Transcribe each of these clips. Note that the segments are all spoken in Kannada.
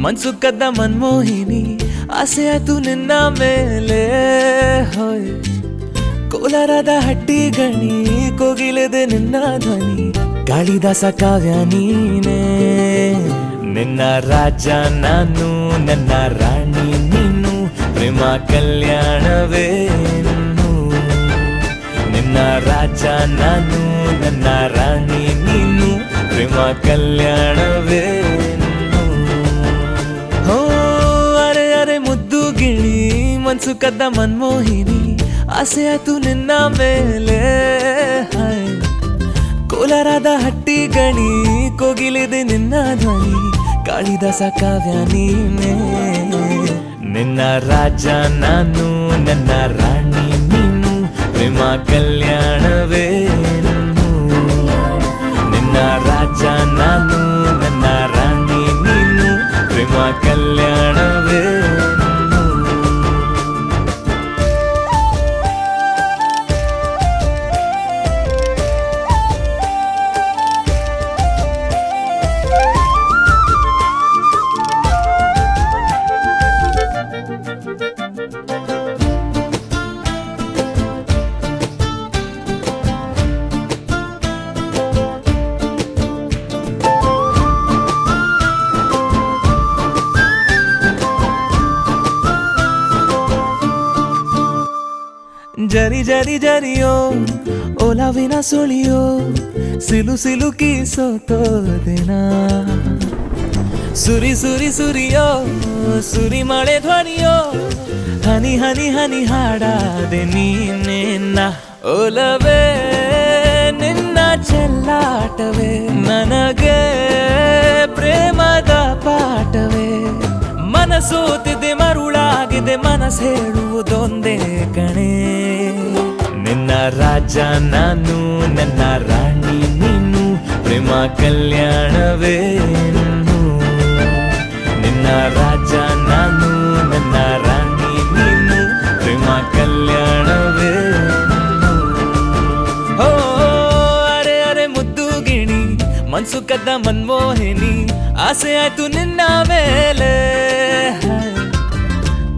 ಮನ್ಸು ಕದ್ದ ಮನ್ಮೋಹಿನಿ ಆಸೆ ಆಯ್ತು ನಿನ್ನ ಮೇಲೆ ಹೋಯ್ ಕೋಲಾರದ ಹಟ್ಟಿ ಗಣಿ ಕೋಗಿಲೆದೆ ನಿನ್ನ ಧ್ವನಿ ಕಾಳಿದಾಸ ಕಾವ್ಯ ನೀನೇ ನಿನ್ನ ರಾಜ ನಾನು ನನ್ನ ರಾಣಿ ನೀನು ಪ್ರೇಮ ಕಲ್ಯಾಣವೇನು ನಿನ್ನ ರಾಜ ನಾನು ನನ್ನ ರಾಣಿ ನೀನು ಪ್ರೇಮ ಕಲ್ಯಾಣವೇನು ಹೋ ಅರೆ ಅರೆ ಮುದ್ದು ಗಿಳಿ ಮನ್ಸು ಕದ್ದ ಮನ್ಮೋಹಿನಿ ಆಸೆ ಆಯ್ತು ನಿನ್ನ ಮೇಲೆ ಕೋಲಾರದ ಹಟ್ಟಿ ಗಣಿ ಕೋಗಿಲಿದೆ ನಿನ್ನ ಧ್ವನಿ ಕಾಳಿದಾಸ ಕಾವ್ಯ ನೀನೇ ನಿನ್ನ ರಾಜ ನಾನು ನನ್ನ ರಾಣಿ ನೀನು ಪ್ರೇಮ ಕಲ್ಯಾಣವೇನು ನಿನ್ನ ರಾಜ ನಾನು ನನ್ನ ರಾಣಿ ನೀನು ಪ್ರೇಮ ಕಲ್ಯಾಣವೇನು ಜರಿ ಜರಿ ಜರಿಯೋ ಓಲಾವಿನ ಸುಳಿಯೋ ಸಿಲು ಸಿಲುಕಿ ಸೋತೋದಿನ ಸುರಿ ಸುರಿ ಸುರಿಯೋ ಸುರಿ ಮಳೆ ಧ್ವನಿಯೋ ಹನಿ ಹನಿ ಹನಿ ಹಾಡಾದೆ ನೀನೇನ ಓಲವೇ ನಿನ್ನ ಚೆಲ್ಲಾಟವೇ ನನಗೆ ಪ್ರೇಮದ ಪಾಠವೇ ಮನಸೋತಿದೆ ಮರುಳಾಗಿದೆ ಮನಸ್ಸು ಹೇಳುವುದೊಂದೇ ಕಣೆ ನಿನ್ನ ರಾಜ ನಾನು ನನ್ನ ರಾಣಿ ನೀನು ಪ್ರೇಮ ಕಲ್ಯಾಣವೇನು ನಿನ್ನ ರಾಜ ನಾನು ನನ್ನ ರಾಣಿ ನೀನು ಪ್ರೇಮ ಕಲ್ಯಾಣವೇನು ಹೋ ಅರೆ ಅರೆ ಮುದ್ದು ಗಿಣಿ ಮನ್ಸು ಕದ್ದ ಮನ್ಮೋಹಿನಿ ಆಸೆ ಆಯ್ತು ನಿನ್ನ ಮೇಲೆ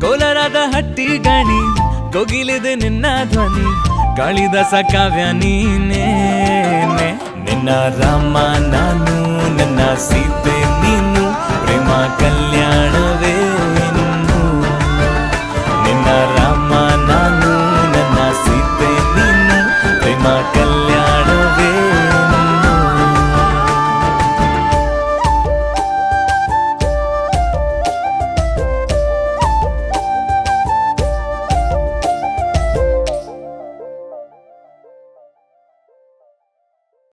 ಕೋಲಾರದ ಹಟ್ಟಿ ಗಣಿ ಕೋಗಿಲಿದೆ ನಿನ್ನ ಧ್ವನಿ ಕಾಳಿದಾಸ ಕಾವ್ಯ ನೀನೇ ನಿನ್ನ ರಾಮ ನಾನು ನನ್ನ ಸೀತೆ